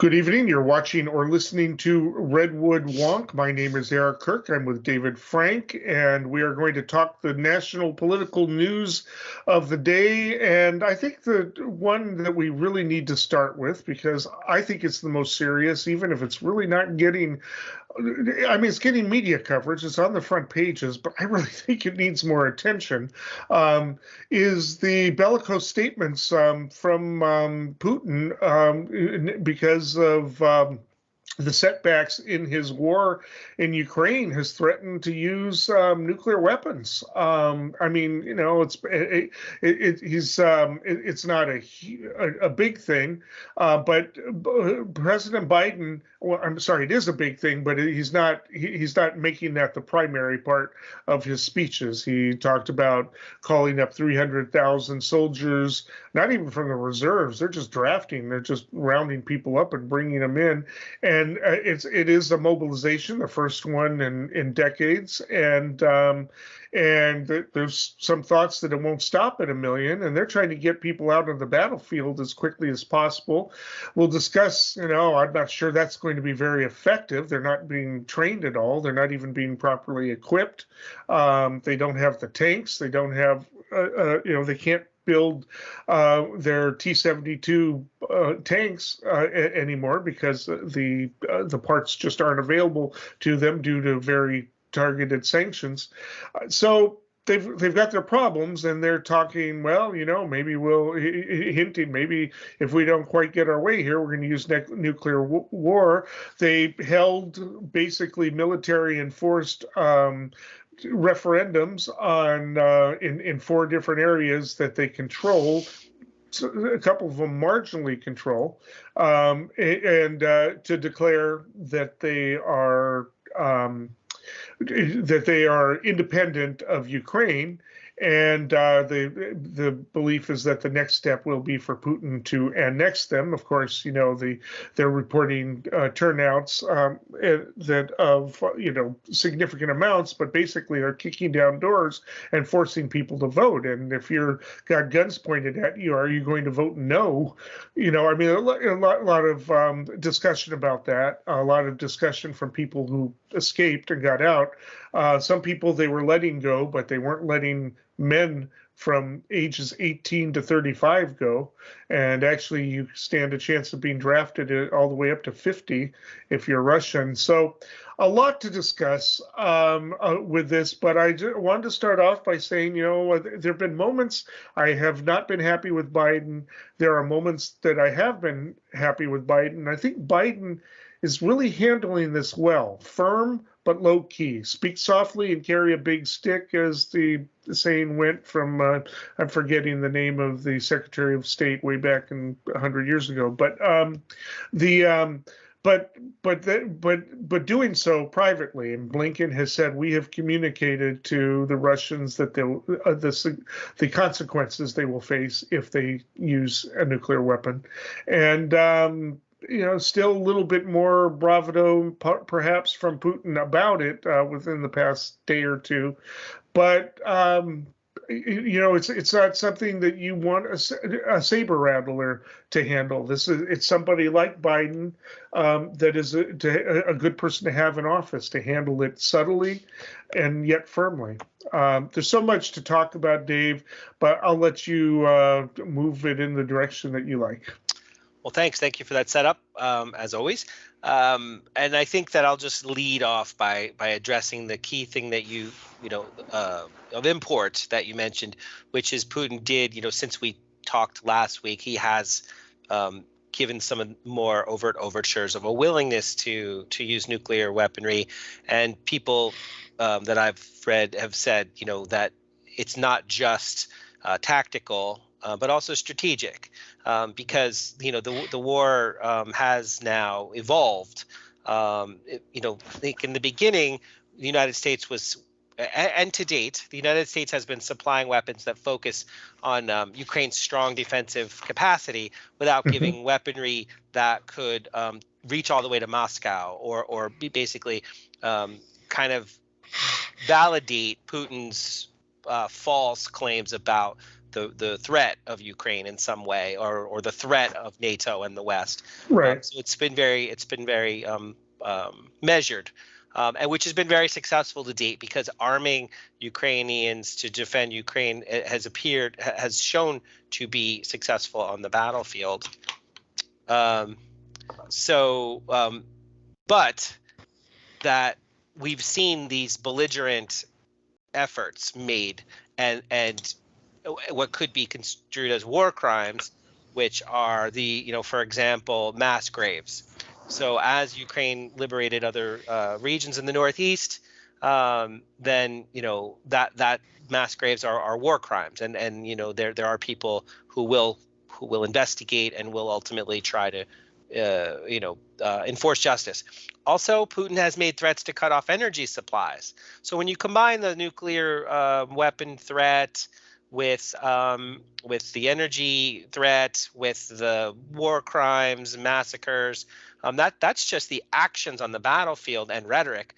Good evening. You're watching or listening to Redwood Wonk. My name is Eric Kirk. I'm with David Frank, and we are going to talk the national political news of the day. And I think the one that we really need to start with, because I think it's the most serious, even if it's really not getting it's getting media coverage. It's on the front pages, but I really think it needs more attention. Is the bellicose statements from Putin because of the setbacks in his war in Ukraine has threatened to use nuclear weapons. It's not a big thing, but President Biden. Well, I'm sorry, it is a big thing, but he's not making that the primary part of his speeches. He talked about calling up 300,000 soldiers, not even from the reserves. They're just drafting. They're just rounding people up and bringing them in. And it is a mobilization, the first one in decades, and there's some thoughts that it won't stop at 1 million, and they're trying to get people out on the battlefield as quickly as possible. We'll discuss, I'm not sure that's going to be very effective. They're not being trained at all. They're not even being properly equipped. They don't have the tanks. They don't have, they can't build their T-72 tanks anymore because the parts just aren't available to them due to very targeted sanctions. So they've got their problems, and they're talking, well, maybe hinting, maybe if we don't quite get our way here, we're going to use nuclear war. They held basically military enforced referendums on in 4 different areas that they control. So a couple of them marginally control, and to declare that they are independent of Ukraine. And the belief is that the next step will be for Putin to annex them. Of course, they're reporting turnouts that of significant amounts, but basically are kicking down doors and forcing people to vote. And if you're got guns pointed at you, are you going to vote no? A lot of discussion about that. A lot of discussion from people who escaped and got out. Some people they were letting go, but they weren't letting men from ages 18 to 35 go. And actually, you stand a chance of being drafted all the way up to 50 if you're Russian. So a lot to discuss with this, but I wanted to start off by saying, there have been moments I have not been happy with Biden. There are moments that I have been happy with Biden. I think Biden is really handling this well, firm but low key. Speak softly and carry a big stick, as the saying went from, I'm forgetting the name of the Secretary of State way back 100 years ago. But but doing so privately, and Blinken has said we have communicated to the Russians that the consequences they will face if they use a nuclear weapon, and still a little bit more bravado perhaps from Putin about it within the past day or two. But, it's not something that you want a saber rattler to handle. It's somebody like Biden that is a good person to have in office to handle it subtly and yet firmly. There's so much to talk about, Dave, but I'll let you move it in the direction that you like. Well, thanks. Thank you for that setup, as always. And I think that I'll just lead off by addressing the key thing that of import that you mentioned, which is Putin did, since we talked last week, he has given some more overt overtures of a willingness to use nuclear weaponry. And people that I've read have said, that it's not just tactical, but also strategic, because the war has now evolved. I think in the beginning, the United States was, and to date, the United States has been supplying weapons that focus on Ukraine's strong defensive capacity without giving weaponry that could reach all the way to Moscow or be basically kind of validate Putin's false claims about the threat of Ukraine in some way, or the threat of NATO and the West. Right. So it's been very measured, and which has been very successful to date, because arming Ukrainians to defend Ukraine has shown to be successful on the battlefield. But that we've seen these belligerent efforts made, and what could be construed as war crimes, which are for example, mass graves. So as Ukraine liberated other regions in the Northeast, then that mass graves are war crimes, and there are people who will investigate and will ultimately try to enforce justice. Also, Putin has made threats to cut off energy supplies. So when you combine the nuclear weapon threat with the energy threat, with the war crimes, massacres, that's just the actions on the battlefield and rhetoric.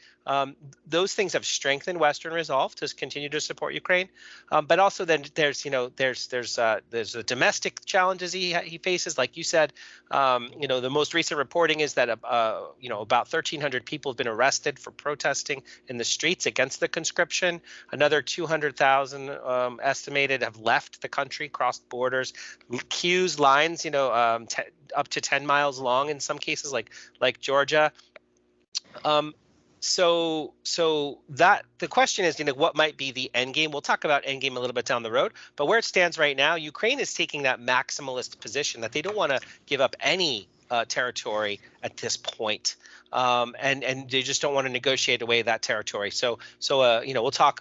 Those things have strengthened Western resolve to continue to support Ukraine, but also then there's the domestic challenges he faces, like you said. The most recent reporting is that about 1,300 people have been arrested for protesting in the streets against the conscription. Another 200,000 estimated have left the country, crossed borders. Queues, lines, up to 10 miles long in some cases, like Georgia. So that the question is, what might be the end game? We'll talk about end game a little bit down the road, but where it stands right now, Ukraine is taking that maximalist position that they don't want to give up any territory at this point, and they just don't want to negotiate away that territory. So we'll talk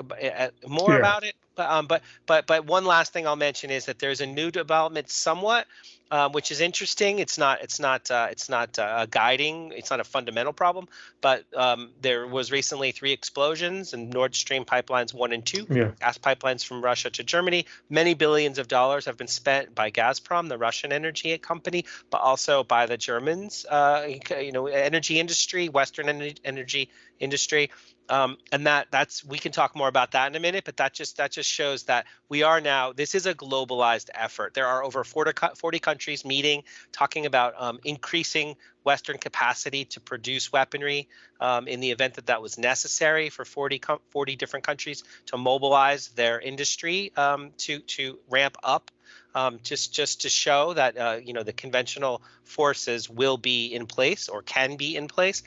more about it. But one last thing I'll mention is that there's a new development somewhat, which is interesting. It's not guiding. It's not a fundamental problem, but there was recently 3 explosions in Nord Stream pipelines 1 and 2, gas pipelines from Russia to Germany. Many billions of dollars have been spent by Gazprom, the Russian energy company, but also by the Germans, energy industry, Western energy industry. And that's we can talk more about that in a minute, but that just shows that we are now, this is a globalized effort. There are over 40 countries meeting, talking about increasing Western capacity to produce weaponry in the event that was necessary for 40 different countries to mobilize their industry to ramp up. Just to show that the conventional forces will be in place, or can be in place.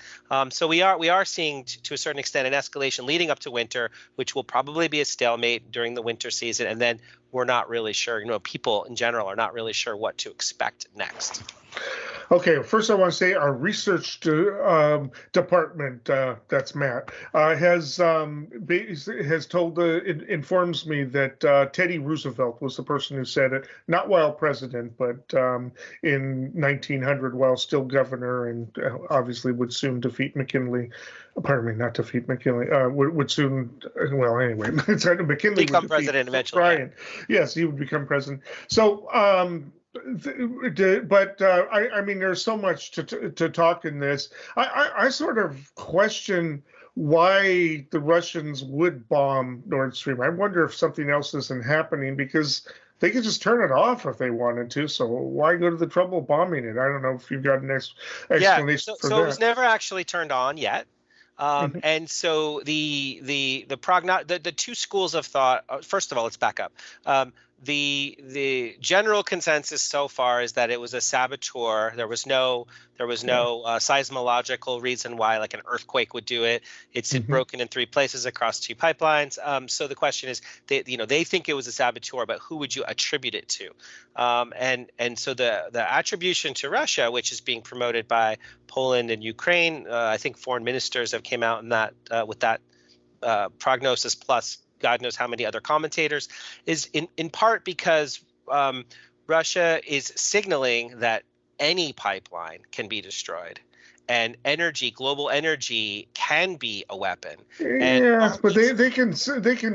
So we are seeing to a certain extent an escalation leading up to winter, which will probably be a stalemate during the winter season, and then we're not really sure. People in general are not really sure what to expect next. Okay, first I want to say our research department, that's Matt, informs me that Teddy Roosevelt was the person who said it, not while president, but in 1900 while still governor, and obviously would soon defeat McKinley. Pardon me, not defeat McKinley. Would soon, well, anyway, McKinley become would president eventually. Bryan. Yeah. Yes, he would become president. So. I mean, there's so much to talk in this. I sort of question why the Russians would bomb Nord Stream. I wonder if something else isn't happening, because they could just turn it off if they wanted to. So why go to the trouble of bombing it? I don't know if you've got an explanation for that. So it was never actually turned on yet. And so the two schools of thought. First of all, let's back up. The general consensus so far is that it was a saboteur. There was no seismological reason why, like an earthquake would do it. It's broken in 3 places across 2 pipelines. So the question is, they think it was a saboteur, but who would you attribute it to? And so the attribution to Russia, which is being promoted by Poland and Ukraine, I think foreign ministers have came out in that with that prognosis, plus God knows how many other commentators, is in part because Russia is signaling that any pipeline can be destroyed, and global energy can be a weapon. Yes, but they can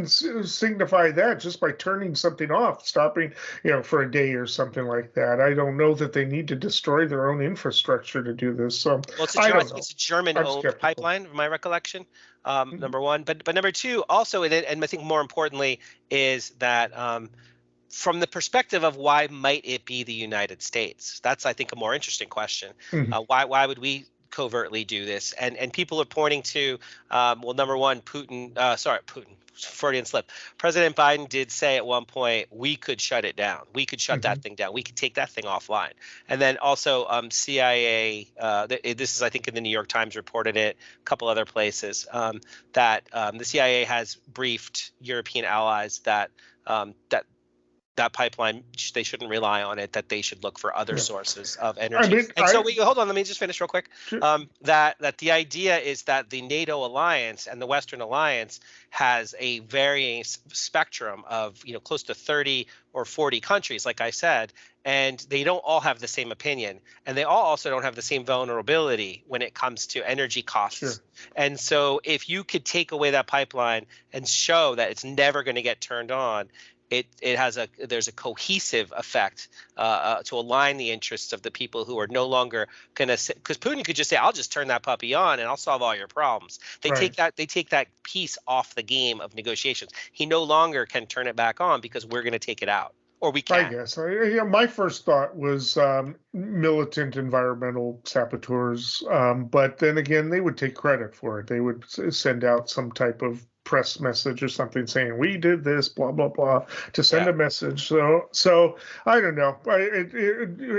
signify that just by turning something off, stopping, for a day or something like that. I don't know that they need to destroy their own infrastructure to do this. So it's a German-owned pipeline, from my recollection. Number one, but number two, also, and I think more importantly, is that from the perspective of why might it be the United States? That's, I think, a more interesting question. Why would we covertly do this? And people are pointing to, well, number one, Putin, Freudian slip. President Biden did say at one point, we could shut it down. We could shut that thing down. We could take that thing offline. And then also CIA, this is, I think, in the New York Times reported it, a couple other places, that the CIA has briefed European allies that that pipeline, they shouldn't rely on it, that they should look for other sources of energy. Hold on, let me just finish real quick. Sure. That the idea is that the NATO alliance and the Western alliance has a varying spectrum of, close to 30 or 40 countries, like I said, and they don't all have the same opinion, and they all also don't have the same vulnerability when it comes to energy costs. Sure. And so if you could take away that pipeline and show that it's never going to get turned on, there's a cohesive effect to align the interests of the people who are no longer going to, because Putin could just say, I'll just turn that puppy on and I'll solve all your problems. They take that piece off the game of negotiations. He no longer can turn it back on because we're going to take it out, or we can. I guess. My first thought was militant environmental saboteurs, but then again, they would take credit for it. They would send out some type of press message or something saying we did this, blah blah blah, to send a message. So I don't know.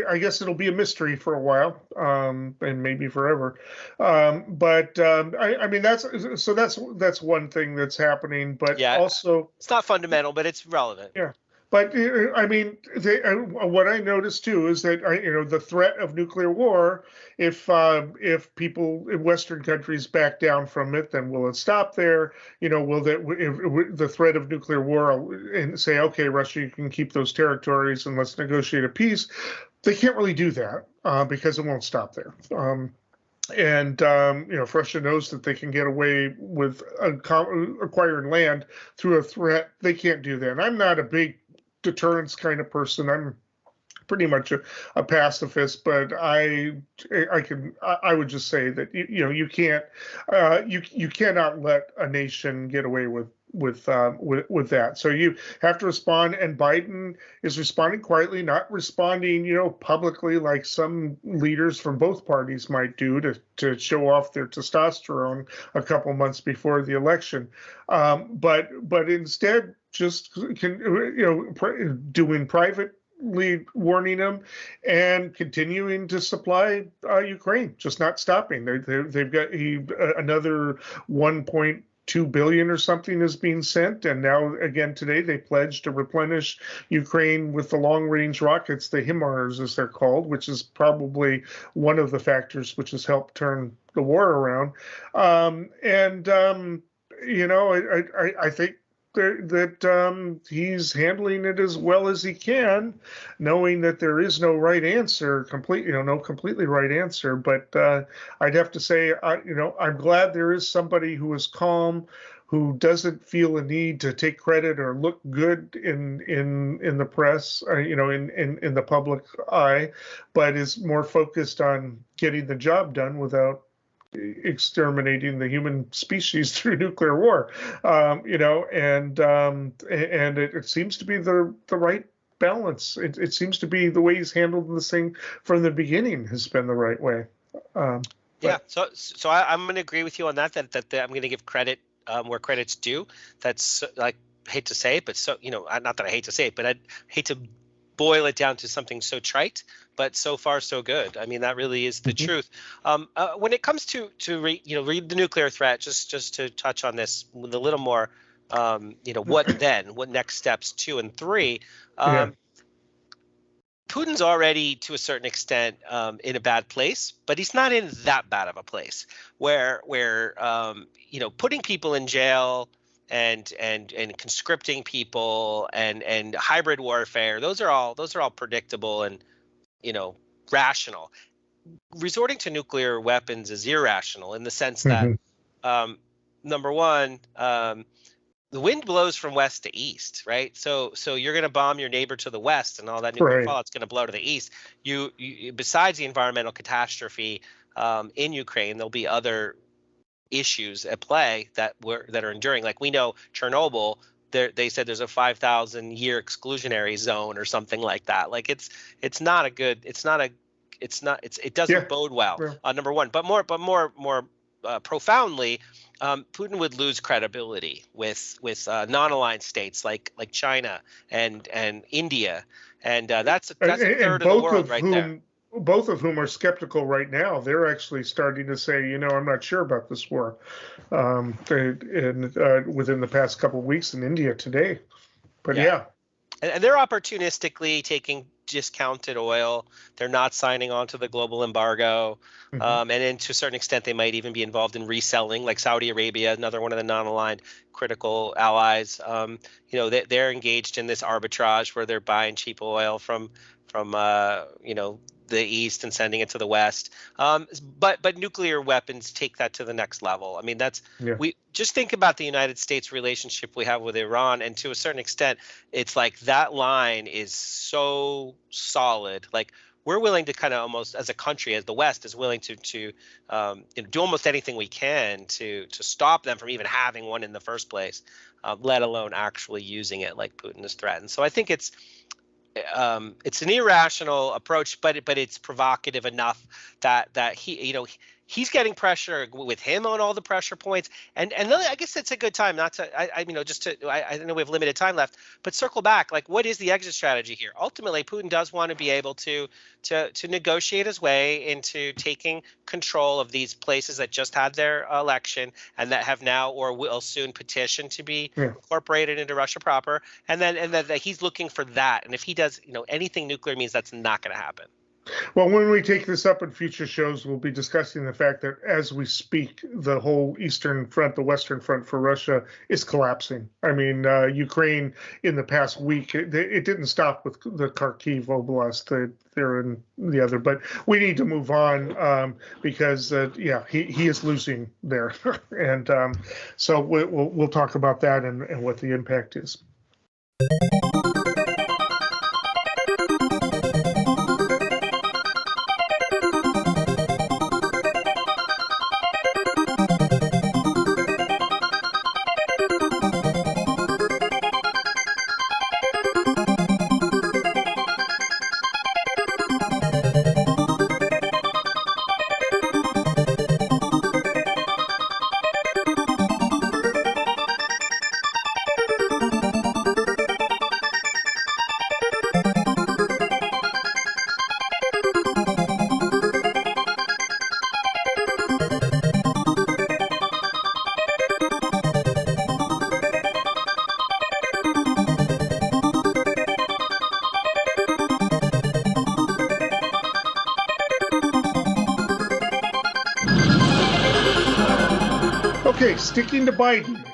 I guess it'll be a mystery for a while, and maybe forever. But I mean that's one thing that's happening. But also, it's not fundamental, but it's relevant. Yeah. But I mean, what I noticed too is that the threat of nuclear war. If people in Western countries back down from it, then will it stop there? Will the threat of nuclear war and say, okay, Russia, you can keep those territories and let's negotiate a peace? They can't really do that because it won't stop there. If Russia knows that they can get away with acquiring land through a threat, they can't do that. And I'm not a big deterrence kind of person. I'm pretty much a pacifist, but I would just say that you can't you cannot let a nation get away with that. So you have to respond, and Biden is responding quietly, not responding publicly like some leaders from both parties might do to show off their testosterone a couple months before the election, but instead just doing private warning them and continuing to supply Ukraine, just not stopping. They've got another 1.2 billion or something is being sent, and now again today they pledged to replenish Ukraine with the long-range rockets, the HIMARS as they're called, which is probably one of the factors which has helped turn the war around. I think that he's handling it as well as he can, knowing that there is no right answer, no completely right answer. But I'd have to say, I'm glad there is somebody who is calm, who doesn't feel a need to take credit or look good in the press, in the public eye, but is more focused on getting the job done without exterminating the human species through nuclear war, and it seems to be the right balance. It seems to be the way he's handled this thing from the beginning has been the right way. So I'm going to agree with you on that I'm going to give credit where credit's due. That's like, hate to say it, but not that I hate to say it, but I'd hate to boil it down to something so trite, but so far so good. I mean, that really is the truth. When it comes to read the nuclear threat, just to touch on this with a little more, what then? What next steps 2 and 3? Putin's already, to a certain extent, in a bad place, but he's not in that bad of a place where putting people in jail and conscripting people and hybrid warfare, those are all predictable and rational. Resorting to nuclear weapons is irrational in the sense that number one, the wind blows from west to east, right? So you're going to bomb your neighbor to the west, and all that nuclear fallout's going to blow to the east. You besides the environmental catastrophe in Ukraine, there'll be other issues at play that are enduring. Like we know Chernobyl, they said there's a 5,000 year exclusionary zone or something like that. Like it's not a good, it doesn't bode well. Number one, but more profoundly, Putin would lose credibility with non-aligned states like China and India, and that's a third of the world right there. Both of whom are skeptical right now. They're actually starting to say, I'm not sure about this war. Within the past couple of weeks in India today, but and they're opportunistically taking discounted oil. They're not signing on to the global embargo. And then to a certain extent, they might even be involved in reselling, like Saudi Arabia, another one of the non-aligned critical allies. They're engaged in this arbitrage where they're buying cheap oil from the East and sending it to the West. But nuclear weapons take that to the next level. I mean, we just think about the United States relationship we have with Iran, and to a certain extent, it's like that line is so solid. Like we're willing to kind of almost, as a country, as the West is willing to do almost anything we can to stop them from even having one in the first place, let alone actually using it like Putin has threatened. So I think it's an irrational approach, but it's provocative enough that he's getting pressure with him on all the pressure points, and I guess it's a good time not to I know we have limited time left, but circle back, like what is the exit strategy here? Ultimately, Putin does want to be able to negotiate his way into taking control of these places that just had their election and that have now or will soon petition to be incorporated into Russia proper, and then that he's looking for that, and if he does anything nuclear means that's not going to happen. Well, when we take this up in future shows, we'll be discussing the fact that as we speak, the whole Eastern Front, the Western Front for Russia is collapsing. I mean, Ukraine in the past week, it didn't stop with the Kharkiv Oblast. They're in the other, but we need to move on because, he is losing there. And so we'll talk about that and what the impact is. Okay, sticking to Biden,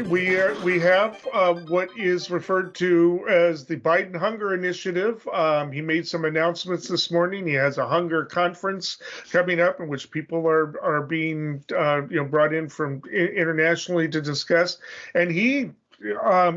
we have what is referred to as the Biden Hunger Initiative. He made some announcements this morning. He has a hunger conference coming up in which people are being brought in from internationally to discuss, and he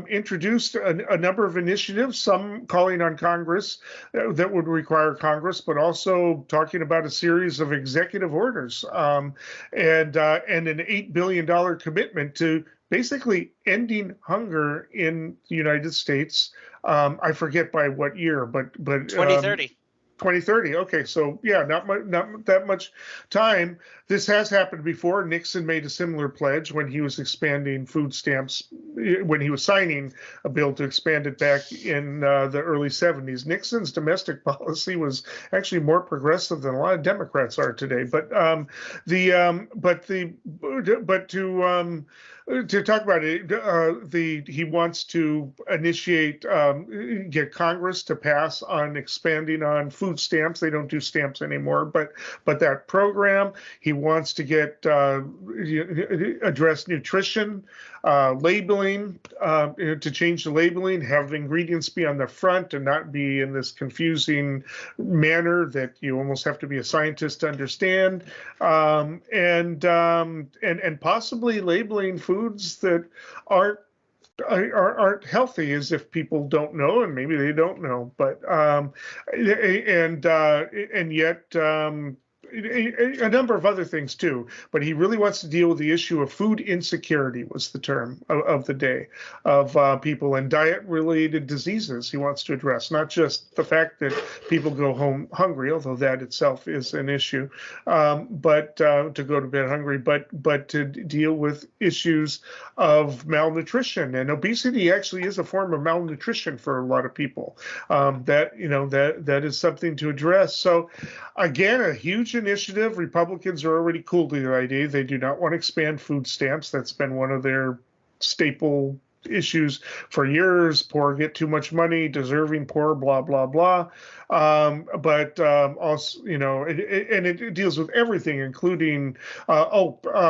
introduced a number of initiatives, some calling on Congress that would require Congress, but also talking about a series of executive orders and an $8 billion commitment to basically ending hunger in the United States. I forget by what year, but 2030. 2030. Okay, so not that much time. This has happened before. Nixon made a similar pledge when he was expanding food stamps, when he was signing a bill to expand it back in the early 70s. Nixon's domestic policy was actually more progressive than a lot of Democrats are today. To talk about it, he wants to initiate, get Congress to pass on expanding on food stamps. They don't do stamps anymore, but that program. He wants to get address nutrition, labeling, to change the labeling, have the ingredients be on the front and not be in this confusing manner that you almost have to be a scientist to understand, and possibly labeling foods that aren't healthy, as if people don't know, and maybe they don't know, but and yet a number of other things too, but he really wants to deal with the issue of food insecurity was the term of the day of people, and diet-related diseases he wants to address, not just the fact that people go home hungry, although that itself is an issue, but to go to bed hungry, but to deal with issues of malnutrition, and obesity actually is a form of malnutrition for a lot of people. That is something to address. So again, a huge initiative. Republicans are already cool to the idea. They do not want to expand food stamps. That's been one of their staple issues for years. Poor get too much money, deserving poor, blah, blah, blah. But also, it deals with everything, including,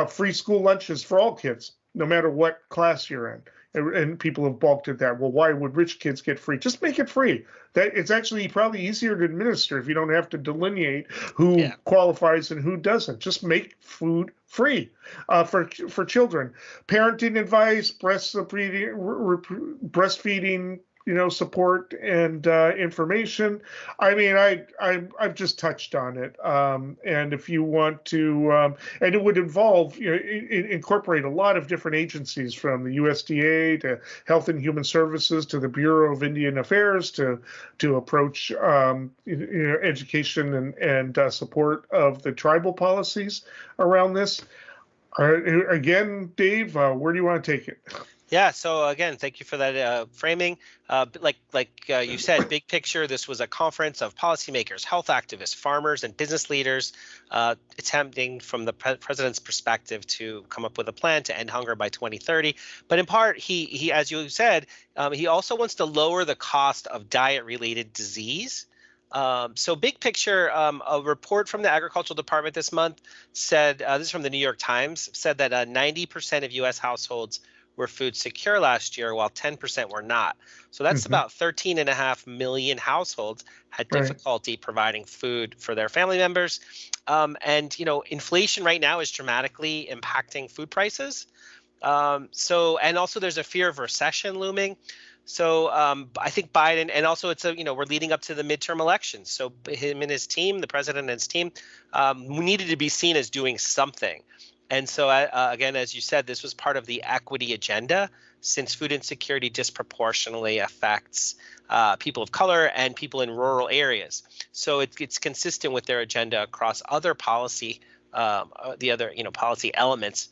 free school lunches for all kids, no matter what class you're in. And people have balked at that. Well, why would rich kids get free? Just make it free. That it's actually probably easier to administer if you don't have to delineate who qualifies and who doesn't. Just make food free for children. Parenting advice, breastfeeding, support and information. I mean, I've just touched on it. And if you want to, and it would involve, incorporate a lot of different agencies, from the USDA to Health and Human Services to the Bureau of Indian Affairs to approach, education and support of the tribal policies around this. Again, Dave, where do you want to take it? Yeah. So again, thank you for that framing. Like you said, big picture, this was a conference of policymakers, health activists, farmers, and business leaders attempting from the president's perspective to come up with a plan to end hunger by 2030. But in part, he as you said, he also wants to lower the cost of diet-related disease. So big picture, a report from the Agricultural Department this month said, this is from the New York Times, said that 90% of U.S. households were food secure last year, while 10% were not. So that's about 13.5 million households had difficulty providing food for their family members. And, inflation right now is dramatically impacting food prices. And also there's a fear of recession looming. So I think Biden, and also it's we're leading up to the midterm elections. So him and his team, the president and his team, needed to be seen as doing something. And so, again, as you said, this was part of the equity agenda, since food insecurity disproportionately affects people of color and people in rural areas. So it's consistent with their agenda across other policy, policy elements.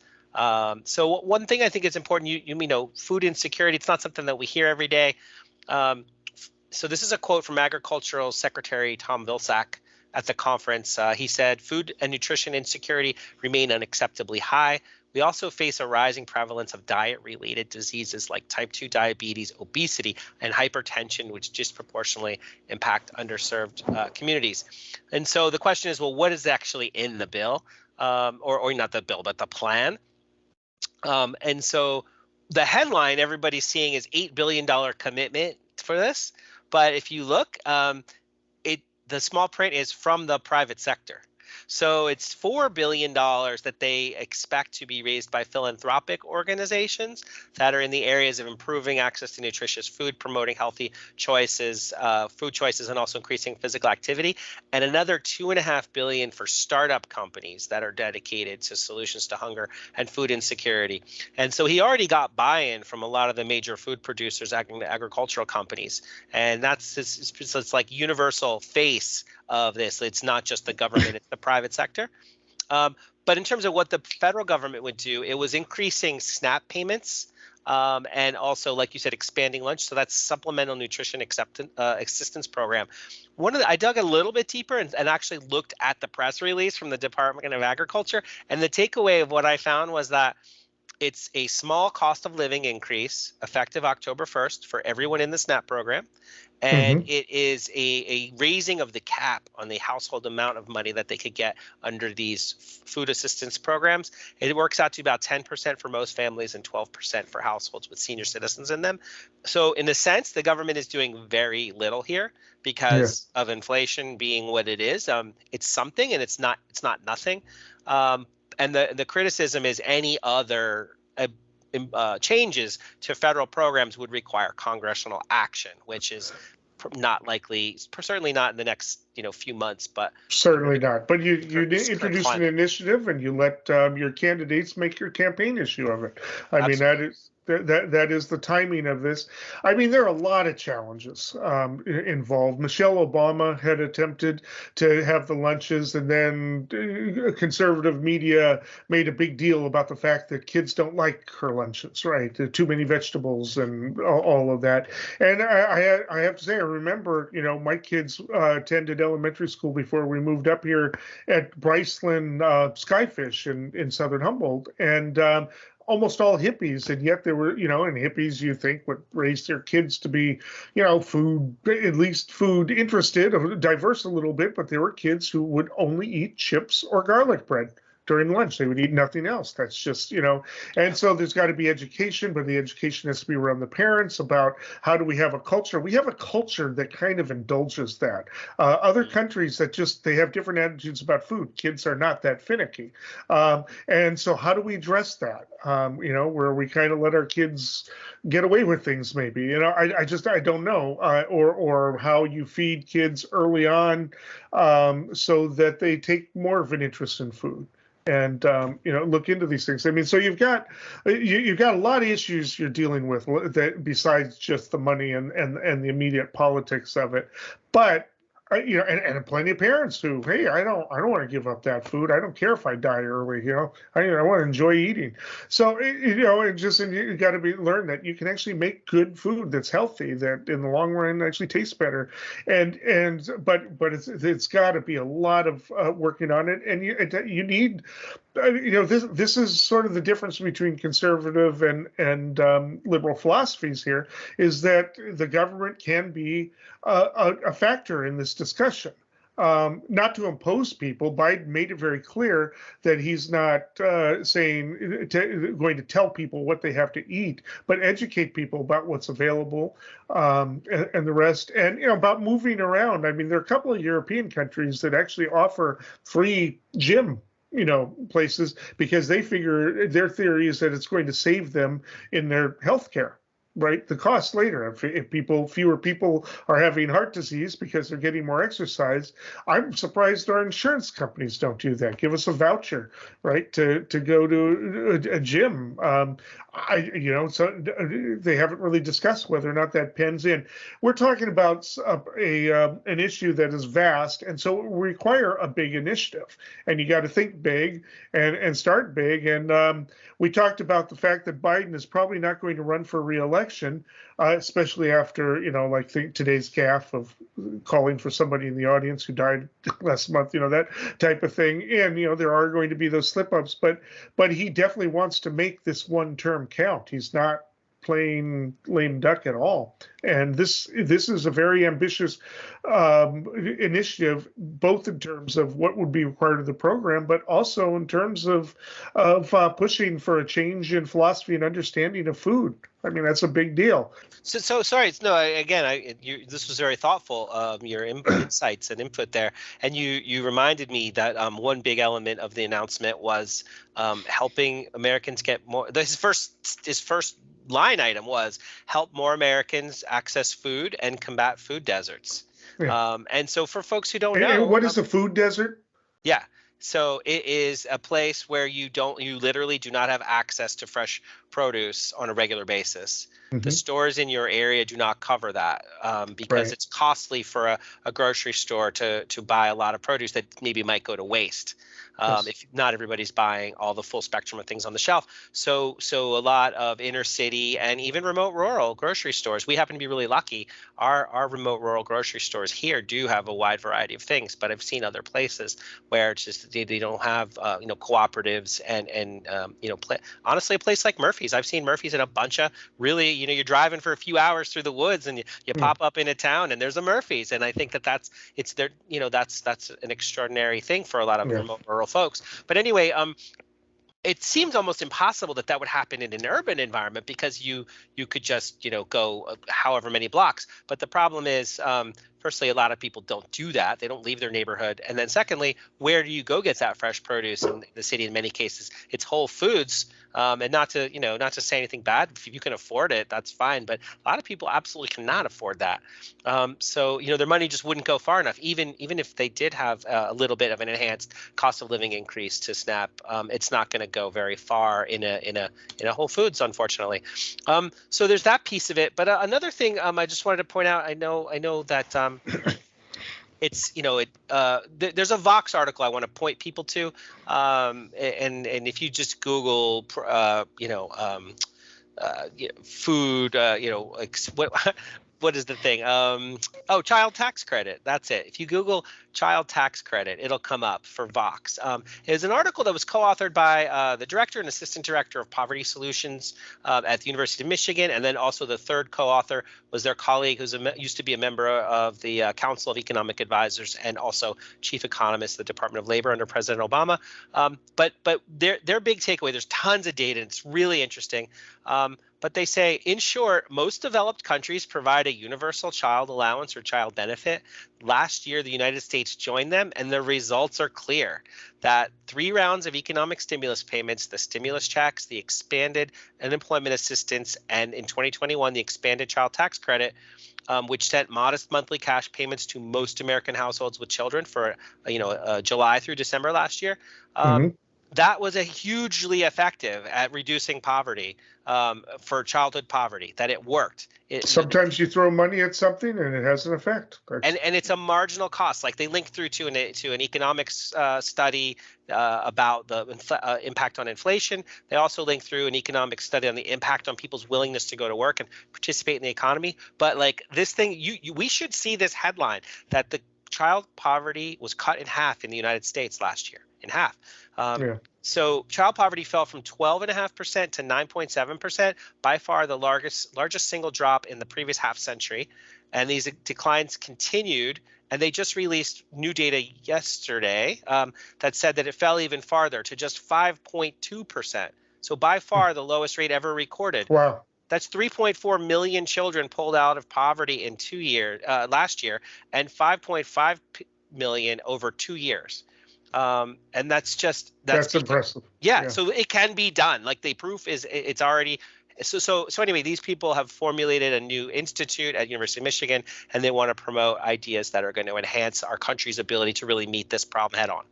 So one thing I think is important, food insecurity, it's not something that we hear every day. So this is a quote from Agricultural Secretary Tom Vilsack at the conference. He said, "Food and nutrition insecurity remain unacceptably high. We also face a rising prevalence of diet-related diseases like type 2 diabetes, obesity, and hypertension, which disproportionately impact underserved communities." And so the question is, well, what is actually in the bill, or not the bill, but the plan? And so the headline everybody's seeing is $8 billion commitment for this. But if you look, the small print is from the private sector. So it's $4 billion that they expect to be raised by philanthropic organizations that are in the areas of improving access to nutritious food, promoting healthy choices, food choices, and also increasing physical activity, and another $2.5 billion for startup companies that are dedicated to solutions to hunger and food insecurity. And so he already got buy-in from a lot of the major food producers, agricultural companies, and it's like universal face of this. It's not just the government, it's the private sector. But in terms of what the federal government would do, it was increasing SNAP payments, and also, like you said, expanding lunch. So that's Supplemental Nutrition Assistance Program. I dug a little bit deeper and actually looked at the press release from the Department of Agriculture. And the takeaway of what I found was that it's a small cost of living increase effective October 1st for everyone in the SNAP program. And it is a raising of the cap on the household amount of money that they could get under these food assistance programs. It works out to about 10% for most families and 12% for households with senior citizens in them. So in a sense, the government is doing very little here because of inflation being what it is. It's something, and it's not nothing. And the criticism is any other changes to federal programs would require congressional action, which is not likely, certainly not in the next few months, but Certainly not. But you this current introduce an climate. initiative and you let your candidates make your campaign issue of it. I mean, Absolutely. that is the timing of this. I mean, there are a lot of challenges involved. Michelle Obama had attempted to have the lunches, and then conservative media made a big deal about the fact that kids don't like her lunches, right? Too many vegetables and all of that. And I have to say, I remember, my kids attended elementary school before we moved up here at Bryceland Skyfish in southern Humboldt, and almost all hippies, and yet there were, and hippies you think would raise their kids to be, food, at least food interested, diverse a little bit, but there were kids who would only eat chips or garlic bread during lunch. They would eat nothing else. That's just, and so there's got to be education, but the education has to be around the parents about how do we have a culture. We have a culture that kind of indulges that. Other countries that they have different attitudes about food. Kids are not that finicky. And so how do we address that? Where we kind of let our kids get away with things, maybe, I don't know, or how you feed kids early on so that they take more of an interest in food. And look into these things. I mean, so you've got a lot of issues you're dealing with that besides just the money and the immediate politics of it. But and plenty of parents who, hey, I don't want to give up that food. I don't care if I die early. I want to enjoy eating. So you got to learn that you can actually make good food that's healthy, that in the long run actually tastes better. But it's got to be a lot of working on it, and you need. This is sort of the difference between conservative and liberal philosophies here, is that the government can be a factor in this discussion. Not to impose people. Biden made it very clear that he's not going to tell people what they have to eat, but educate people about what's available and the rest, and about moving around. I mean, there are a couple of European countries that actually offer free gym places, because they figure, their theory is that it's going to save them in their health care, right? The cost later, if fewer people are having heart disease because they're getting more exercise. I'm surprised our insurance companies don't do that. Give us a voucher, right, to go to a gym. So they haven't really discussed whether or not that pens in. We're talking about an issue that is vast, and so it will require a big initiative. And you got to think big and start big. And we talked about the fact that Biden is probably not going to run for re-election, especially after today's gaffe of calling for somebody in the audience who died last month, that type of thing. And there are going to be those slip-ups, but he definitely wants to make this one term count. He's not playing lame duck at all. And this is a very ambitious initiative, both in terms of what would be required of the program, but also in terms of pushing for a change in philosophy and understanding of food. I mean, that's a big deal. So sorry. No, this was very thoughtful. Your insights and input there, and you reminded me that one big element of the announcement was helping Americans get more. His first line item was help more Americans access food and combat food deserts. Yeah. And so for folks who don't know, and what is a food desert? Yeah. So it is a place where you literally do not have access to fresh produce on a regular basis. Mm-hmm. The stores in your area do not cover that because it's costly for a grocery store to buy a lot of produce that maybe might go to waste. If not everybody's buying all the full spectrum of things on the shelf. So a lot of inner city and even remote rural grocery stores, we happen to be really lucky. Our remote rural grocery stores here do have a wide variety of things, but I've seen other places where it's just they don't have cooperatives and honestly, a place like Murphy's. I've seen Murphy's in a bunch of really, you're driving for a few hours through the woods and you pop up in a town and there's a Murphy's, and I think that's an extraordinary thing for a lot of remote rural folks. But anyway, it seems almost impossible that would happen in an urban environment because you could just go however many blocks. But the problem is firstly, a lot of people don't do that. They don't leave their neighborhood. And then secondly, where do you go get that fresh produce in the city? In many cases, it's Whole Foods. And not to say anything bad, if you can afford it, that's fine. But a lot of people absolutely cannot afford that. So their money just wouldn't go far enough. Even if they did have a little bit of an enhanced cost of living increase to SNAP, it's not going to go very far in a Whole Foods, unfortunately. So there's that piece of it. But another thing I just wanted to point out. I know that. It's there's a Vox article I want to point people to, and if you just Google food, what is the thing? Child tax credit. That's it. If you Google child tax credit, it'll come up for Vox. It's an article that was co-authored by the director and assistant director of poverty solutions at the University of Michigan, and then also the third co-author was their colleague who's used to be a member of the Council of Economic Advisors and also chief economist of the Department of Labor under President Obama. But their big takeaway, there's tons of data, and it's really interesting. But they say, in short, most developed countries provide a universal child allowance or child benefit. Last year, the United States joined them, and the results are clear that 3 rounds of economic stimulus payments, the stimulus checks, the expanded unemployment assistance, and in 2021, the expanded child tax credit, which sent modest monthly cash payments to most American households with children for July through December last year. That was a hugely effective at reducing poverty for childhood poverty. That it worked. Sometimes you throw money at something and it has an effect. And it's a marginal cost. Like they link through to an economics study about the impact on inflation. They also link through an economic study on the impact on people's willingness to go to work and participate in the economy. But like this thing, we should see this headline that the child poverty was cut in half in the United States last year. In half. So child poverty fell from 12.5% to 9.7%, by far the largest single drop in the previous half century. And these declines continued. And they just released new data yesterday that said that it fell even farther to just 5.2%. So by far the lowest rate ever recorded. Wow. That's 3.4 million children pulled out of poverty in 2 years last year, and 5.5 million over 2 years. And that's impressive. Yeah, so it can be done. Like the proof is it's already so anyway, these people have formulated a new institute at University of Michigan, and they want to promote ideas that are going to enhance our country's ability to really meet this problem head on.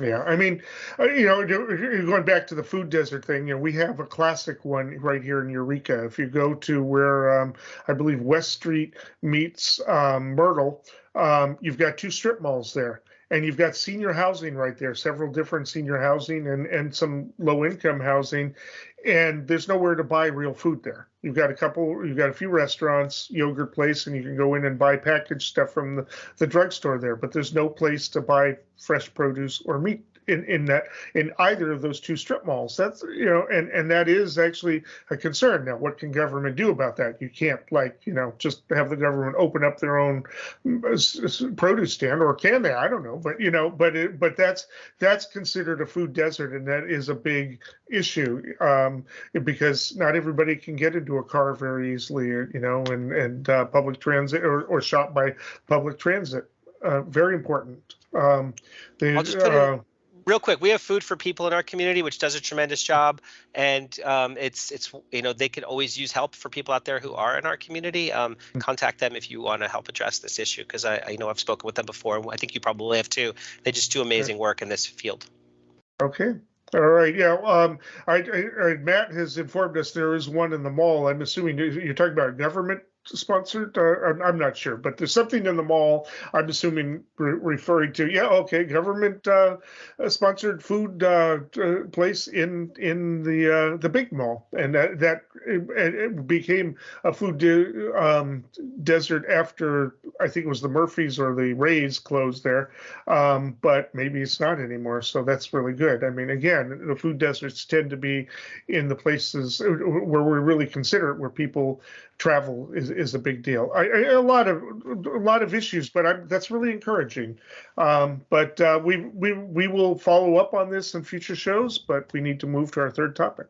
Yeah, I mean, going back to the food desert thing, we have a classic one right here in Eureka. If you go to where I believe West Street meets Myrtle, you've got 2 strip malls there. And you've got senior housing right there, several different senior housing and some low income housing. And there's nowhere to buy real food there. You've got a few restaurants, yogurt place, and you can go in and buy packaged stuff from the drugstore there. But there's no place to buy fresh produce or meat in either of those 2 strip malls. That's and that is actually a concern. Now, what can government do about that? You can't just have the government open up their own produce stand, or can they? I don't know. But that's considered a food desert, and that is a big issue because not everybody can get into a car very easily, and public transit or shop by public transit. Very important. I'll just put it real quick. We have Food for People in our community, which does a tremendous job, and it's they could always use help for people out there who are in our community. Contact them if you want to help address this issue, because I know I've spoken with them before, and I think you probably have too. They just do amazing work in this field. Okay. All right. Yeah. Matt has informed us there is one in the mall. I'm assuming you're talking about government sponsored. I'm not sure, but there's something in the mall. I'm assuming referring to government sponsored food place in the big mall, and that it became a food desert after I think it was the Murphys or the Rays closed there, but maybe it's not anymore. So that's really good. I mean, again, the food deserts tend to be in the places where we really consider it, where people travel is a big deal. A lot of issues, but that's really encouraging. But we will follow up on this in future shows. But we need to move to our third topic.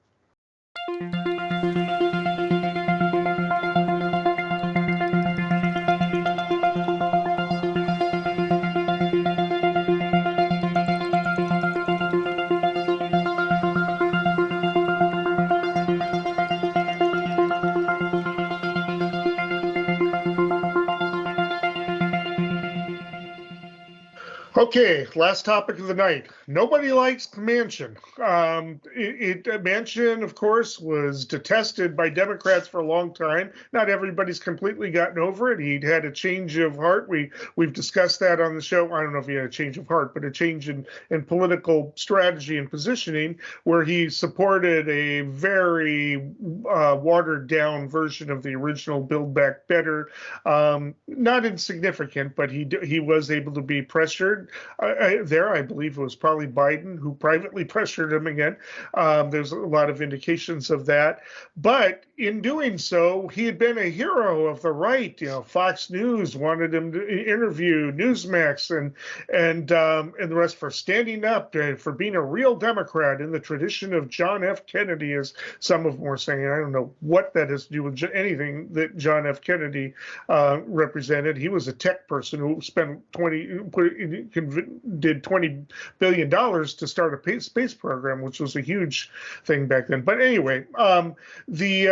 Okay, last topic of the night. Nobody likes Manchin. Manchin, of course, was detested by Democrats for a long time. Not everybody's completely gotten over it. He'd had a change of heart. We've discussed that on the show. I don't know if he had a change of heart, but a change in political strategy and positioning, where he supported a very watered down version of the original Build Back Better. Not insignificant, but he was able to be pressured. I believe it was probably Biden who privately pressured him again. There's a lot of indications of that. But in doing so, he had been a hero of the right. Fox News wanted him to interview, Newsmax, and the rest, for standing up, for being a real Democrat in the tradition of John F. Kennedy, as some of them were saying. I don't know what that has to do with anything that John F. Kennedy represented. He was a tech person who spent did $20 billion to start a space program, which was a huge thing back then. But anyway, the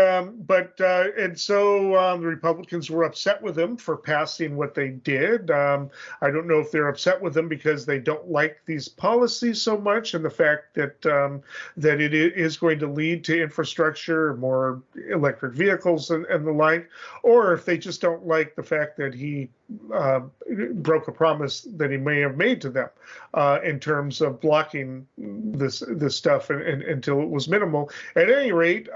Republicans were upset with him for passing what they did. I don't know if they're upset with him because they don't like these policies so much, and the fact that that it is going to lead to infrastructure, more electric vehicles, and the like, or if they just don't like the fact that he broke a promise that he may have made to them in terms of blocking this stuff until it was minimal. At any rate,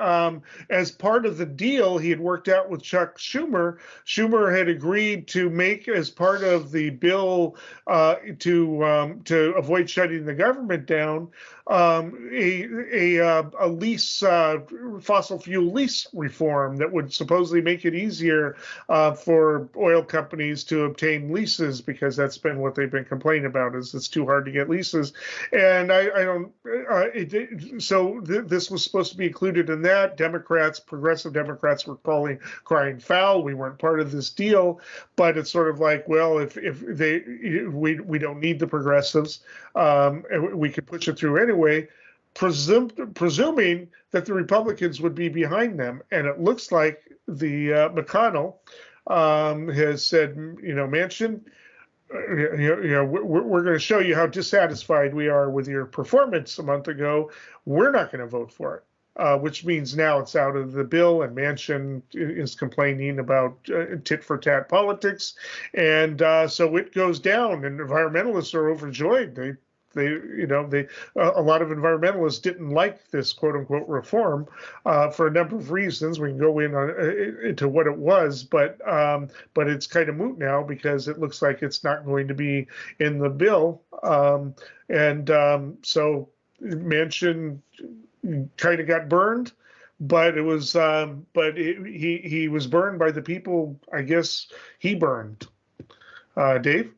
as part of the deal he had worked out with Chuck Schumer, Schumer had agreed to make, as part of the bill to avoid shutting the government down, a lease, fossil fuel lease reform that would supposedly make it easier for oil companies to obtain leases, because that's been what they've been complaining about, is it's too hard to get leases. And this was supposed to be included in that. Progressive Democrats were crying foul. We weren't part of this deal. But it's sort of like, well, if we don't need the progressives, we could push it through anyway, presuming that the Republicans would be behind them. And it looks like the McConnell has said, Manchin, we're going to show you how dissatisfied we are with your performance a month ago. We're not going to vote for it. Which means now it's out of the bill, and Manchin is complaining about tit-for-tat politics, and so it goes down. And environmentalists are overjoyed. A lot of environmentalists didn't like this quote-unquote reform for a number of reasons. We can go into what it was, but it's kind of moot now because it looks like it's not going to be in the bill, so Manchin kind of got burned, but it was he was burned by the people, I guess, he burned. Dave?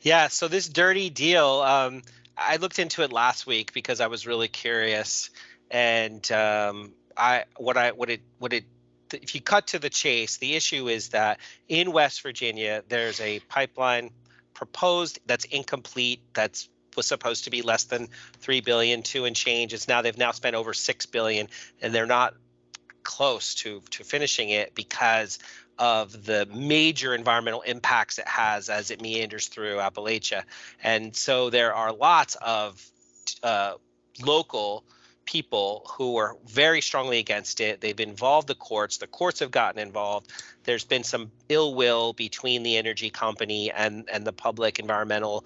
Yeah, so this dirty deal, I looked into it last week because I was really curious, and if you cut to the chase, the issue is that in West Virginia there's a pipeline proposed that's incomplete, was supposed to be less than $3 billion, 2 and change. They've now spent over $6 billion, and they're not close to finishing it because of the major environmental impacts it has as it meanders through Appalachia. And so there are lots of local people who are very strongly against it. They've involved the courts. The courts have gotten involved. There's been some ill will between the energy company and the public environmental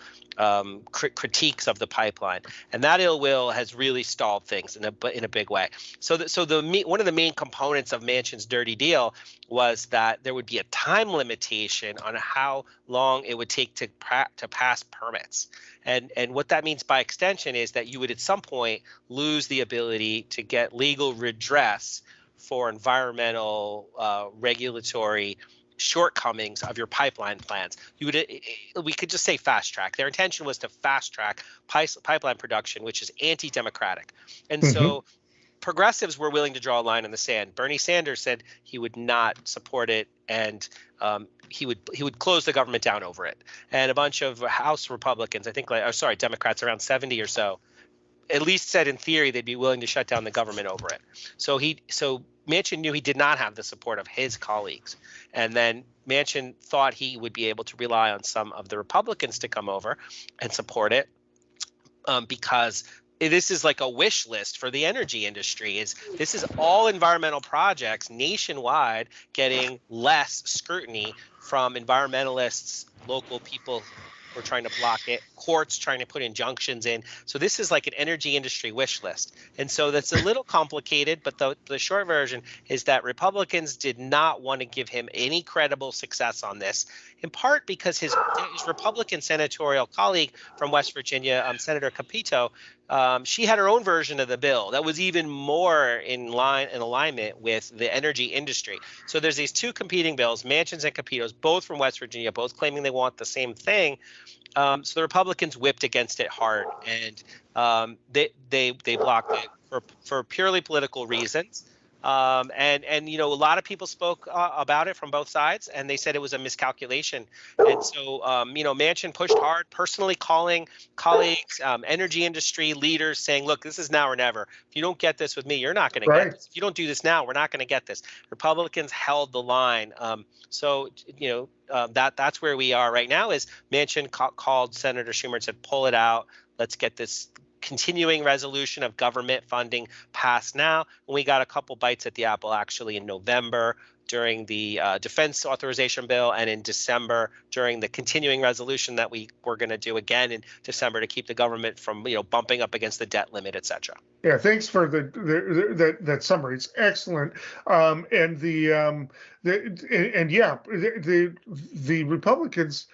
critiques of the pipeline, and that ill will has really stalled things in a big way. So one of the main components of Manchin's dirty deal was that there would be a time limitation on how long it would take to pass permits, and what that means by extension is that you would at some point lose the ability to get legal redress for environmental regulatory shortcomings of your pipeline plans. We could just say fast track. Their intention was to fast track pipeline production, which is anti-democratic. And so progressives were willing to draw a line in the sand. Bernie Sanders said he would not support it, and he would close the government down over it. And a bunch of House Republicans, Democrats, around 70 or so, at least said in theory they'd be willing to shut down the government over it. So Manchin knew he did not have the support of his colleagues. And then Manchin thought he would be able to rely on some of the Republicans to come over and support it, because this is like a wish list for the energy industry. This is all environmental projects nationwide getting less scrutiny from environmentalists, local people who are trying to block it, courts trying to put injunctions in. So this is like an energy industry wish list. And so that's a little complicated, but the short version is that Republicans did not want to give him any credible success on this, in part because his Republican senatorial colleague from West Virginia, Senator Capito, she had her own version of the bill that was even more in alignment with the energy industry. So there's these two competing bills, Manchin's and Capito's, both from West Virginia, both claiming they want the same thing. So the Republicans whipped against it hard, and they blocked it for purely political reasons. And a lot of people spoke about it from both sides, and they said it was a miscalculation. And so Manchin pushed hard, personally calling colleagues, energy industry leaders, saying, "Look, this is now or never. If you don't get this with me, you're not going to get this. If you don't do this now, we're not going to get this." Republicans held the line. That's where we are right now. Is Manchin called Senator Schumer and said, "Pull it out. Let's get this continuing resolution of government funding passed now." And we got a couple bites at the apple actually in November during the defense authorization bill, and in December during the continuing resolution that we were going to do again in December to keep the government from bumping up against the debt limit, et cetera. Yeah, thanks for that summary. It's excellent. The Republicans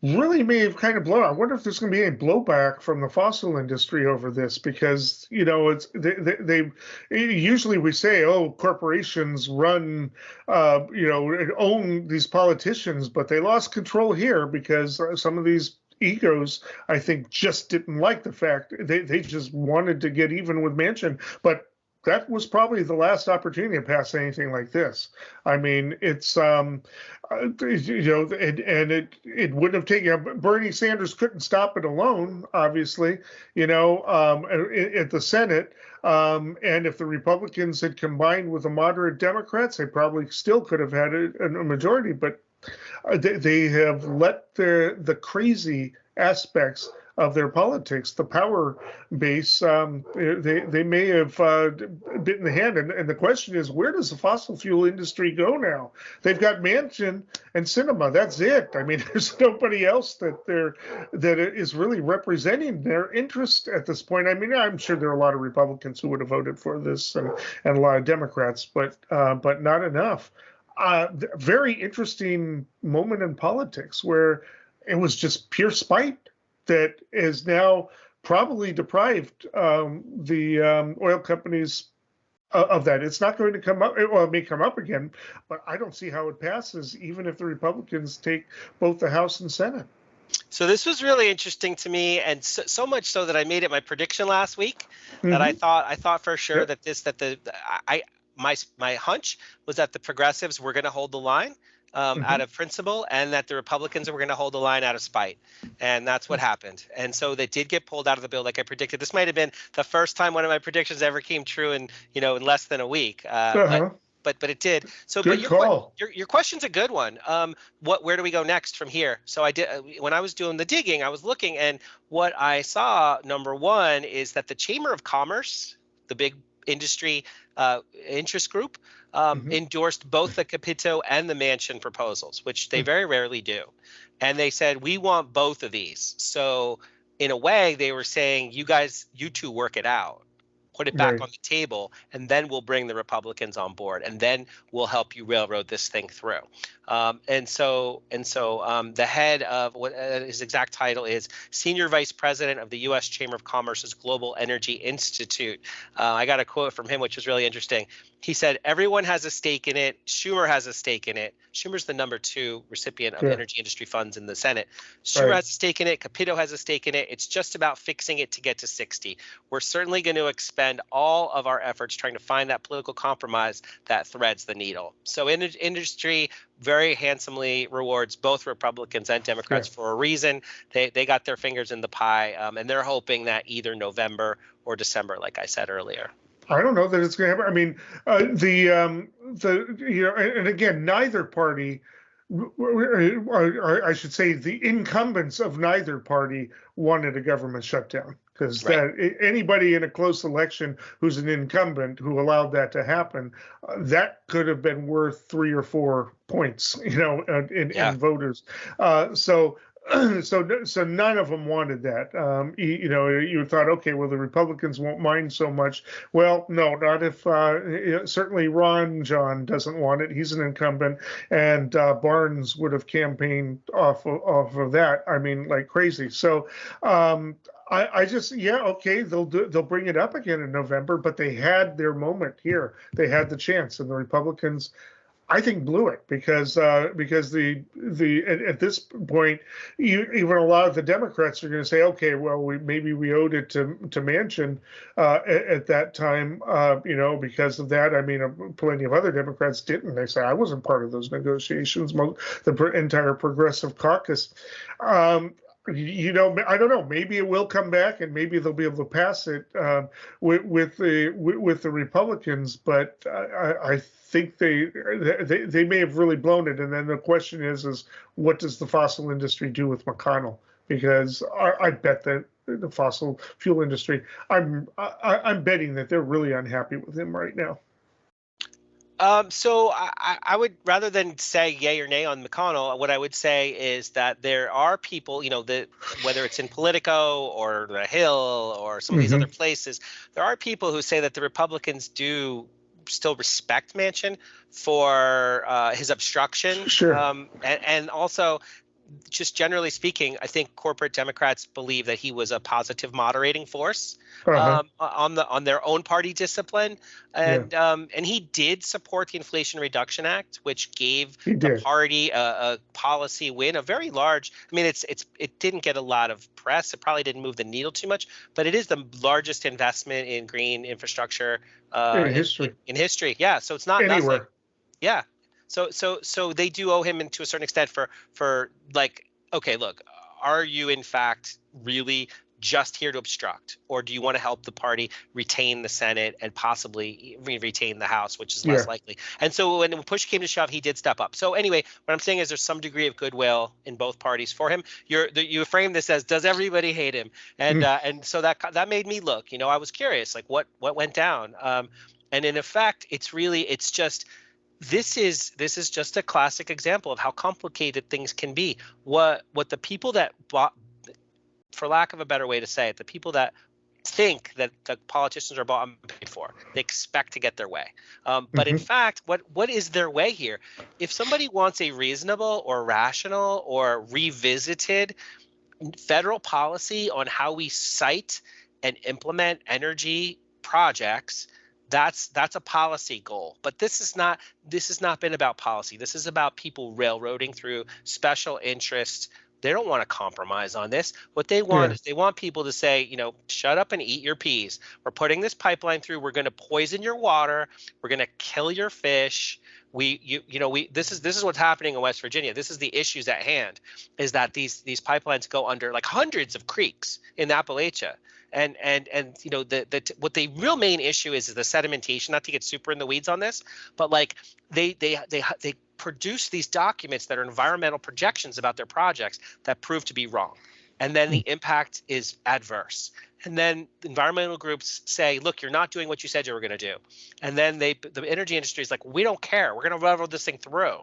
really may have kind of blown. I wonder if there's going to be any blowback from the fossil industry over this, because it's they usually we say, oh, corporations run own these politicians, but they lost control here because some of these egos, I think, just didn't like the fact they just wanted to get even with Manchin, but that was probably the last opportunity to pass anything like this. I mean, it's and it wouldn't have taken. Bernie Sanders couldn't stop it alone, obviously. At the Senate, and if the Republicans had combined with the moderate Democrats, they probably still could have had a majority. But they have let the crazy aspects of their politics, the power base, they may have bitten the hand. And the question is, where does the fossil fuel industry go now? They've got Manchin and Sinema. That's it. I mean, there's nobody else that is really representing their interest at this point. I mean, I'm sure there are a lot of Republicans who would have voted for this, and a lot of Democrats, but not enough. Very interesting moment in politics where it was just pure spite that is now probably deprived the oil companies of that. It's not going to come up. Well, it may come up again, but I don't see how it passes, even if the Republicans take both the House and Senate. So this was really interesting to me, and so much so that I made it my prediction last week. That I thought for sure my hunch was that the progressives were going to hold the line. Out of principle, and that the Republicans were going to hold the line out of spite. And that's what happened. And so they did get pulled out of the bill like I predicted. This might have been the first time one of my predictions ever came true in less than a week. But it did. So good call. Your question's a good one. Where do we go next from here? So I did when I was doing the digging, I was looking, and what I saw, number one, is that the Chamber of Commerce, the big industry interest group, endorsed both the Capito and the Manchin proposals, which they very rarely do. And they said, we want both of these. So in a way, they were saying, you two work it out. Put it back on the table, and then we'll bring the Republicans on board, and then we'll help you railroad this thing through. And so the head of what his exact title is, Senior Vice President of the U.S. Chamber of Commerce's Global Energy Institute. I got a quote from him, which was really interesting. He said, everyone has a stake in it. Schumer has a stake in it. Schumer's the number 2 recipient of energy industry funds in the Senate. Schumer has a stake in it. Capito has a stake in it. It's just about fixing it to get to 60. We're certainly going to expend all of our efforts trying to find that political compromise that threads the needle. So industry very handsomely rewards both Republicans and Democrats for a reason. They got their fingers in the pie, and they're hoping that either November or December, like I said earlier. I don't know that it's going to happen. I mean, and again, neither party, or I should say, the incumbents of neither party wanted a government shutdown, because Right. that anybody in a close election who's an incumbent who allowed that to happen, that could have been worth 3 or 4 points, Yeah. in voters. So so none of them wanted that. You thought, okay, well, the Republicans won't mind so much. Well, no, not if certainly Ron John doesn't want it. He's an incumbent, and Barnes would have campaigned off of that. I mean, like crazy. So I just, yeah, okay, they'll bring it up again in November, but they had their moment here. They had the chance, and the Republicans, I think, blew it, because at this point, even a lot of the Democrats are going to say, okay, well, maybe we owed it to Manchin at that time, because of that. I mean, plenty of other Democrats didn't. They say, I wasn't part of those negotiations. The entire Progressive Caucus. I don't know. Maybe it will come back, and maybe they'll be able to pass it with the Republicans. But I think they may have really blown it. And then the question is what does the fossil industry do with McConnell? Because I bet that the fossil fuel industry, I'm betting that they're really unhappy with him right now. So I would, rather than say yay or nay on McConnell, what I would say is that there are people, whether it's in Politico or the Hill or some of these other places, there are people who say that the Republicans do still respect Manchin for his obstruction. Sure. And also, just generally speaking, I think corporate Democrats believe that he was a positive moderating force on their own party discipline, and he did support the Inflation Reduction Act, which gave the party a policy win, a very large. I mean, it didn't get a lot of press. It probably didn't move the needle too much, but it is the largest investment in green infrastructure in history. In history, yeah. So it's not anywhere. Nothing. Yeah. So they do owe him, to a certain extent, for like, okay, look, are you in fact really just here to obstruct, or do you want to help the party retain the Senate and possibly retain the House, which is less likely? And so when push came to shove, he did step up. So anyway, what I'm saying is there's some degree of goodwill in both parties for him. You frame this as, does everybody hate him? And so that made me look. I was curious, like what went down. And in effect, it's just. This is just a classic example of how complicated things can be. What the people that bought, for lack of a better way to say it, the people that think that the politicians are bought and paid for, they expect to get their way. But in fact, what is their way here? If somebody wants a reasonable or rational or revisited federal policy on how we cite and implement energy projects, that's a policy goal. But this has not been about policy. This is about people railroading through special interests. They don't want to compromise on this. What they want is they want people to say, shut up and eat your peas. We're putting this pipeline through. We're going to poison your water. We're going to kill your fish. This is what's happening in West Virginia. This is the issues at hand, is that these pipelines go under like hundreds of creeks in Appalachia. And what the real main issue is the sedimentation. Not to get super in the weeds on this, but like they produce these documents that are environmental projections about their projects that prove to be wrong, and then the impact is adverse. And then environmental groups say, look, you're not doing what you said you were going to do. And then the energy industry is like, we don't care. We're going to railroad this thing through.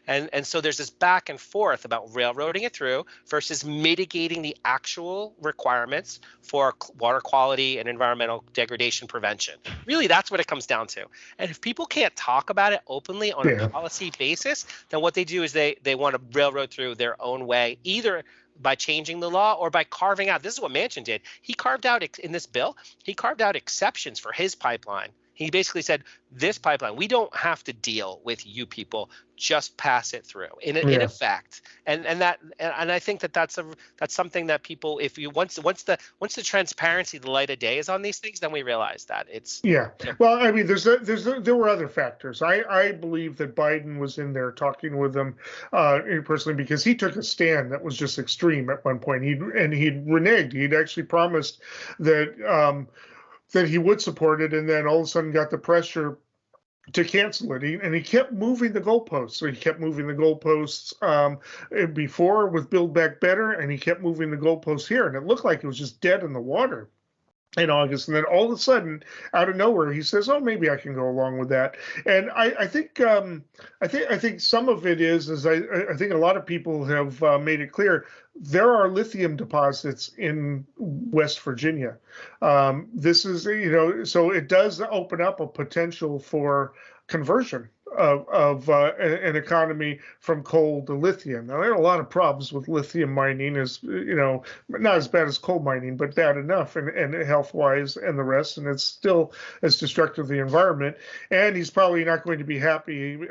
And so there's this back and forth about railroading it through versus mitigating the actual requirements for water quality and environmental degradation prevention. Really, that's what it comes down to. And if people can't talk about it openly on a policy basis, then what they do is they want to railroad through their own way, either by changing the law or by carving out. This is what Manchin did. He carved out, in this bill, he carved out exceptions for his pipeline. He basically said, this pipeline, we don't have to deal with you people, just pass it through in effect. And I think that's something that people, if you once the transparency, the light of day is on these things, then we realize that it's Well, I mean, there were other factors. I believe that Biden was in there talking with them personally, because he took a stand that was just extreme at one point. He'd reneged. He'd actually promised that that he would support it, and then all of a sudden got the pressure to cancel it. And he kept moving the goalposts. So he kept moving the goalposts before with Build Back Better, and he kept moving the goalposts here. And it looked like it was just dead in the water in August, and then all of a sudden, out of nowhere, he says, "Oh, maybe I can go along with that." And I think some of it is I think a lot of people have made it clear there are lithium deposits in West Virginia. This is so it does open up a potential for conversion of an economy from coal to lithium. Now, there are a lot of problems with lithium mining, not as bad as coal mining, but bad enough, and health-wise and the rest, and it's still as destructive to the environment. And he's probably not going to be happy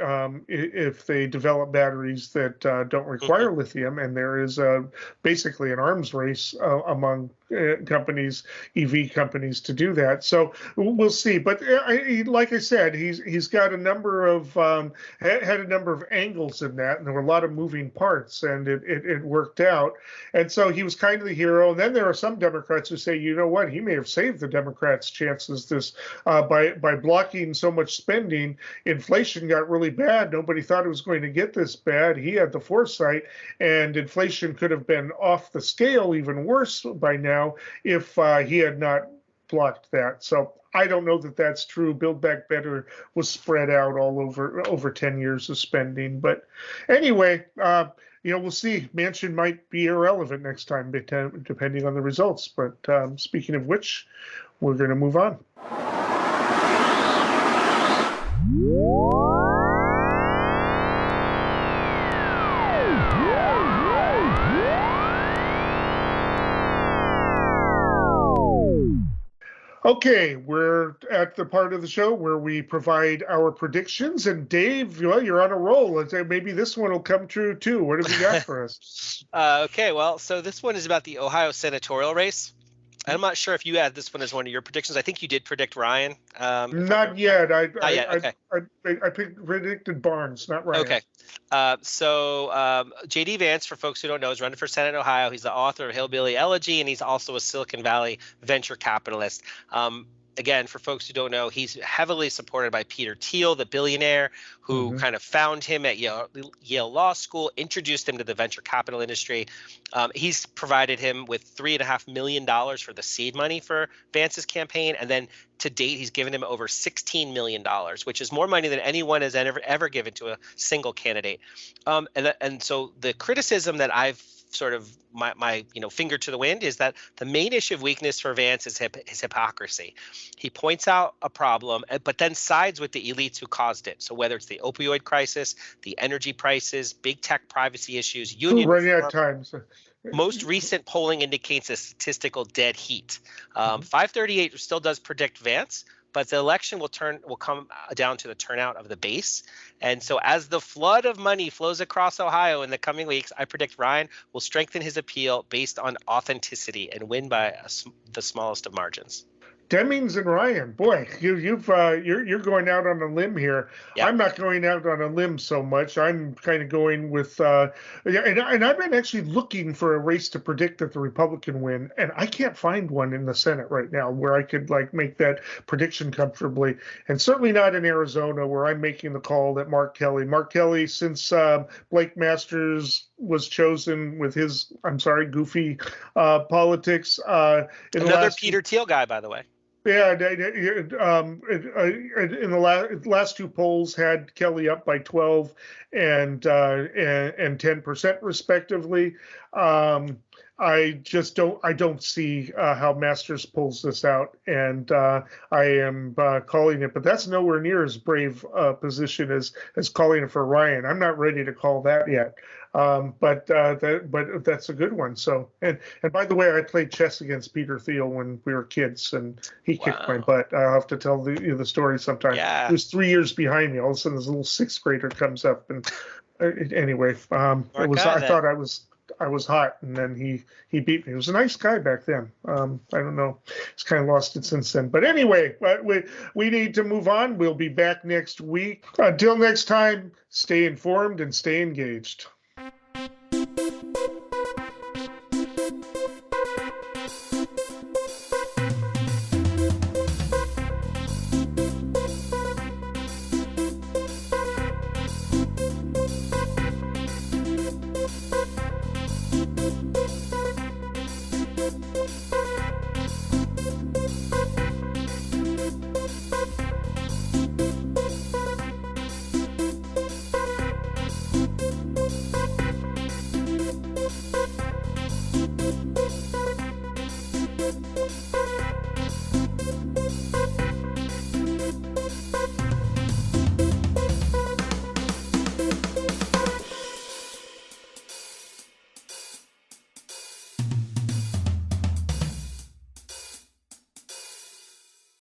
if they develop batteries that don't require lithium, and there is basically an arms race among companies, EV companies, to do that. So we'll see. But like I said, he's got a number of had a number of angles in that, and there were a lot of moving parts, and it worked out. And so he was kind of the hero. And then there are some Democrats who say, you know what, he may have saved the Democrats' chances by blocking so much spending. Inflation got really bad. Nobody thought it was going to get this bad. He had the foresight, and inflation could have been off the scale, even worse by now, if he had not blocked that. So I don't know that that's true. Build Back Better was spread out all over 10 years of spending. But anyway, we'll see. Manchin might be irrelevant next time, depending on the results. But speaking of which, we're going to move on. Okay, we're at the part of the show where we provide our predictions. And Dave, you're on a roll. Maybe this one will come true too. What have you got for us? Okay, well, so this one is about the Ohio Senatorial race. I'm not sure if you had this one as one of your predictions. I think you did predict Ryan. Not yet. Not yet. Okay. I predicted Barnes, not Ryan. Okay. So J.D. Vance, for folks who don't know, is running for Senate in Ohio. He's the author of Hillbilly Elegy, and he's also a Silicon Valley venture capitalist. Again, for folks who don't know, he's heavily supported by Peter Thiel, the billionaire who kind of found him at Yale Law School, introduced him to the venture capital industry. He's provided him with $3.5 million for the seed money for Vance's campaign. And then to date, he's given him over $16 million, which is more money than anyone has ever given to a single candidate. And so the criticism that I've sort of my finger to the wind is that the main issue of weakness for Vance is his hypocrisy. He points out a problem, but then sides with the elites who caused it. So whether it's the opioid crisis, the energy prices, big tech privacy issues, union running out of time. Most recent polling indicates a statistical dead heat. 538 still does predict Vance, but the election will come down to the turnout of the base. And so as the flood of money flows across Ohio in the coming weeks, I predict Ryan will strengthen his appeal based on authenticity and win by the smallest of margins. Demings and Ryan, boy, you're going out on a limb here. Yep. I'm not going out on a limb so much. I'm kind of going with and I've been actually looking for a race to predict that the Republican win, and I can't find one in the Senate right now where I could make that prediction comfortably, and certainly not in Arizona where I'm making the call that Mark Kelly, since Blake Masters was chosen with his goofy politics. Another Peter Thiel guy, by the way. Yeah, in the last two polls had Kelly up by 12 and 10% respectively. I don't see how Masters pulls this out, and I am calling it, but that's nowhere near as brave a position as calling it for Ryan. I'm not ready to call that yet. But that's a good one. So, and by the way, I played chess against Peter Thiel when we were kids, and he kicked my butt. I'll have to tell the story sometime. Yeah. He was 3 years behind me. All of a sudden, this little sixth grader comes up, and anyway, I thought I was hot, and then he beat me. He was a nice guy back then. I don't know. He's kind of lost it since then. But anyway, we need to move on. We'll be back next week. Until next time, stay informed and stay engaged.